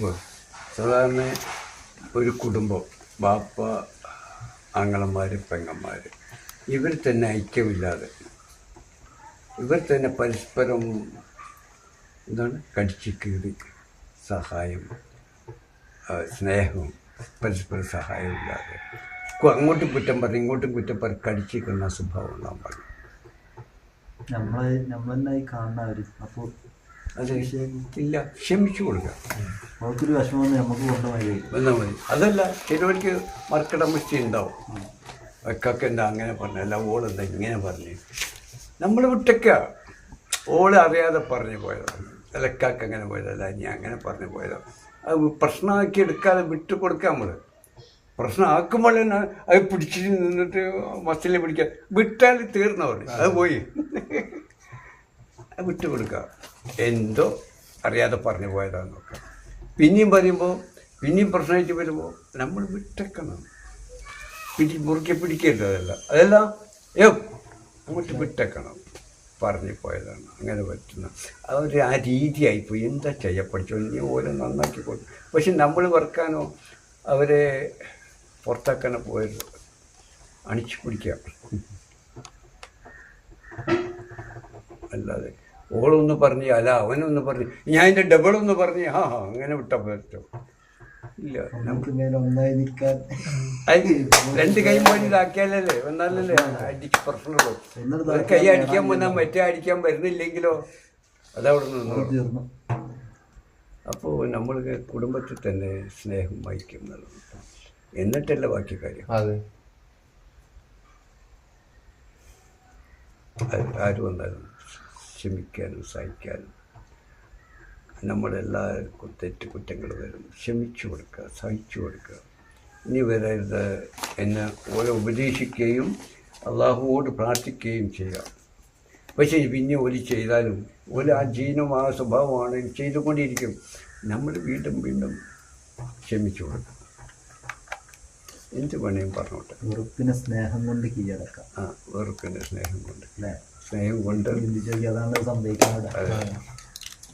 പറയുമ്പോൾ സാധാരണ ഒരു കുടുംബം ബാപ്പ ആങ്ങളന്മാർ പെങ്ങന്മാർ ഇവർ തന്നെ ഐക്യമില്ലാതെ ഇവർ തന്നെ പരസ്പരം എന്താണ് കടിച്ചു കീറി സഹായം സ്നേഹവും പരസ്പരം സഹായമില്ലാതെ അങ്ങോട്ടും കുറ്റം പറഞ്ഞ് ഇങ്ങോട്ടും കുറ്റം പറഞ്ഞ് കടിച്ചിരിക്കുന്ന സ്വഭാവം ഉണ്ടാകാൻ പാടില്ല. നമ്മളെന്നായി കാണുന്നവർ അപ്പോൾ അത് ഇല്ല, ക്ഷമിച്ചു കൊടുക്കുക. അവർക്കൊരു വിഷമം നമുക്ക് വന്നാൽ മതി. അതല്ല ചിലവർക്ക് മർക്കടമസ്തി ഉണ്ടാവും. ഒക്കൊക്കെ എന്താ അങ്ങനെ പറഞ്ഞല്ല, ഓളെന്താ ഇങ്ങനെ പറഞ്ഞ് നമ്മൾ വിട്ടൊക്കെ ഓള് അറിയാതെ പറഞ്ഞു പോയതാണ്. അലക്കാക്ക് അങ്ങനെ പോയതല്ല, ഞാൻ അങ്ങനെ പറഞ്ഞു പോയതാണ്. അത് പ്രശ്നമാക്കി എടുക്കാതെ വിട്ടു കൊടുക്കുക. നമ്മൾ പ്രശ്നമാക്കുമ്പോൾ തന്നെ അത് പിടിച്ചിട്ട് നിന്നിട്ട് മസിലിൽ പിടിക്കുക, വിട്ടാൽ തീർന്നവർ അത് പോയി. അത് വിട്ടു കൊടുക്കുക. എന്തോ അറിയാതെ പറഞ്ഞു പോയതാന്ന് നോക്കാം. പിന്നെയും പറയുമ്പോൾ പിന്നെയും പ്രശ്നമായിട്ട് വരുമ്പോൾ നമ്മൾ വിട്ടേക്കണം. മുറുക്കി പിടിക്കരുത്. അതെല്ലാം അങ്ങോട്ട് വിട്ടേക്കണം. പറഞ്ഞു പോയതാണ്, അങ്ങനെ പറ്റുന്ന അവർ ആ രീതിയായിപ്പോയി. എന്താ ചെയ്യാൻ പഠിച്ചോ, നീ ഓരോ നന്നാക്കി കൊടുക്കും. പക്ഷെ നമ്മൾ വറുക്കാനോ അവരെ പുറത്താക്കാനോ പോയത് അണിച്ചു പിടിക്കുക. അല്ലാതെ ഓളൊന്ന് പറഞ്ഞ് അല്ല അവനൊന്ന് പറഞ്ഞ് ഞാൻ എൻ്റെ ഡബിളൊന്ന് പറഞ്ഞ് അങ്ങനെ വിട്ടാൽ പറ്റും. ഇല്ല, നമുക്ക് രണ്ട് കൈ മോനിലാക്കിയാലല്ലേ വന്നാലല്ലേ അടിച്ച് പ്രശ്നമുള്ളൂ. ഒരു കൈ അടിക്കാൻ വന്നാൽ മറ്റേ അടിക്കാൻ വരുന്നില്ലെങ്കിലോ അതവിടെ നിന്ന്. അപ്പോൾ നമ്മൾ കുടുംബത്തിൽ തന്നെ സ്നേഹം വഹിക്കും എന്നുള്ളത്, എന്നിട്ടല്ല ബാക്കി കാര്യം. ആരും വന്നാലും ക്ഷമിക്കാനും സഹിക്കാനും. നമ്മളെല്ലാവർക്കും കുറ്റങ്ങൾ വരും, ക്ഷമിച്ചു കൊടുക്കുക, സഹിച്ചു കൊടുക്കുക. ഇനി വരരുത് എന്നെ ഓരോ ഉപദേശിക്കുകയും അള്ളാഹുവോട് പ്രാർത്ഥിക്കുകയും ചെയ്യാം. പക്ഷേ പിന്നെ ഒരു ചെയ്താലും ഒരു ആ ജീനും ആ സ്വഭാവമാണ് ചെയ്തുകൊണ്ടിരിക്കും. നമ്മൾ വീണ്ടും വീണ്ടും ക്ഷമിച്ചു കൊടുക്കും. എന്ത് വേണേലും പറഞ്ഞോട്ടെ. വെറുപ്പിനെ സ്നേഹം കൊണ്ട് കീഴടക്കാം. വെറുപ്പിൻ്റെ സ്നേഹം കൊണ്ട്, സ്നേഹം കൊണ്ട് അതാണ് സംഭവിക്കുന്നത്.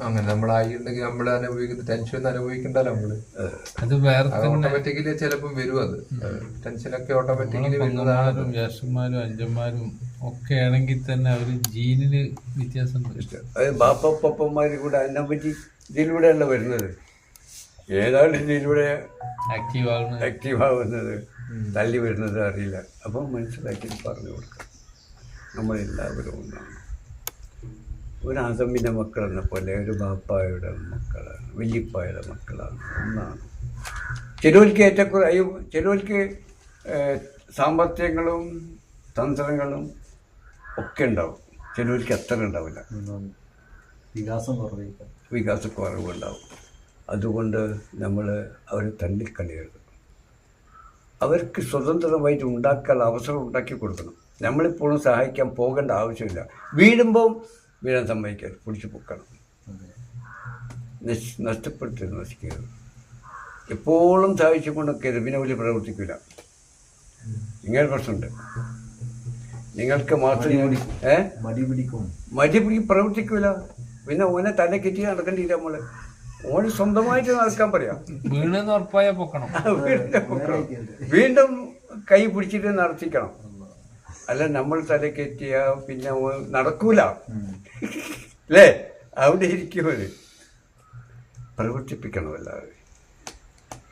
അങ്ങനെ നമ്മളായിട്ടുണ്ടെങ്കിൽ നമ്മൾ അനുഭവിക്കുന്ന ടെൻഷൻ അനുഭവിക്കണ്ടല്ലോ നമ്മള്. അത് ഓട്ടോമാറ്റിക്കലി ചിലപ്പം വരും. അത് ടെൻഷനൊക്കെ ഓട്ടോമാറ്റിക്കലി വരുന്നതാണ്. ജ്യേഷ്ഠന്മാരും അഞ്ചന്മാരും ഒക്കെ ആണെങ്കിൽ തന്നെ അവർ ജീനിന് വ്യത്യാസമുണ്ട്. അത് ബാപ്പപ്പന്മാർ കൂടെ അതിനെ പറ്റി ഇതിലൂടെയല്ല വരുന്നത്. ഏതാണ് ഇതിലൂടെ ആക്റ്റീവ് ആവുന്നത്, തള്ളി വരുന്നത് അറിയില്ല. അപ്പം മനസ്സിലാക്കി പറഞ്ഞു കൊടുക്കുക. നമ്മളെല്ലാവരും ഒന്നാണ്. ഒരു ആദമിൻ്റെ മക്കളെന്ന പോലെ ഒരു ബാപ്പായുടെ മക്കളാണ്, വല്യപ്പായുടെ മക്കളാണ്, ഒന്നാണ്. ചിലവർക്ക് ചിലവർക്ക് സാമ്പത്തികങ്ങളും തന്ത്രങ്ങളും ഒക്കെ ഉണ്ടാവും, ചിലവർക്ക് അത്ര ഉണ്ടാവില്ല. വികാസക്കുറവുണ്ടാവും. അതുകൊണ്ട് നമ്മൾ അവരെ തള്ളിക്കളയരുത്. അവർക്ക് സ്വതന്ത്രമായിട്ട് ഉണ്ടാക്കാൻ അവസരം ഉണ്ടാക്കി കൊടുക്കണം. നമ്മളിപ്പോഴും സഹായിക്കാൻ പോകേണ്ട ആവശ്യമില്ല. വീഴുമ്പോൾ വീഴാൻ സമ്മതിക്കരുത്, പിടിച്ചു പൊക്കണം. നഷ്ടപ്പെടുത്തി നശിക്കരുത്. എപ്പോഴും സഹായിച്ചു കൊണ്ടൊക്കെ പിന്നെ വലിയ പ്രവർത്തിക്കില്ല. ഇങ്ങനെ പ്രശ്നമുണ്ട്. നിങ്ങൾക്ക് മാത്രം മടി പിടി പ്രവർത്തിക്കില്ല. പിന്നെ ഓനെ തന്നെ കെറ്റി നടക്കേണ്ടിയില്ല. നമ്മള് ഓന് സ്വന്തമായിട്ട് നടക്കാൻ പറയാം. വീണെന്ന് ഉറപ്പായ പൊക്കണം. വീണ്ടും കൈ പിടിച്ചിട്ട് നടത്തിക്കണം. അല്ല നമ്മൾ തലക്കെറ്റിയ പിന്നെ നടക്കൂല അല്ലേ? അവിടെ ഇരിക്കുമത് പ്രവർത്തിപ്പിക്കണം എല്ലാവരും.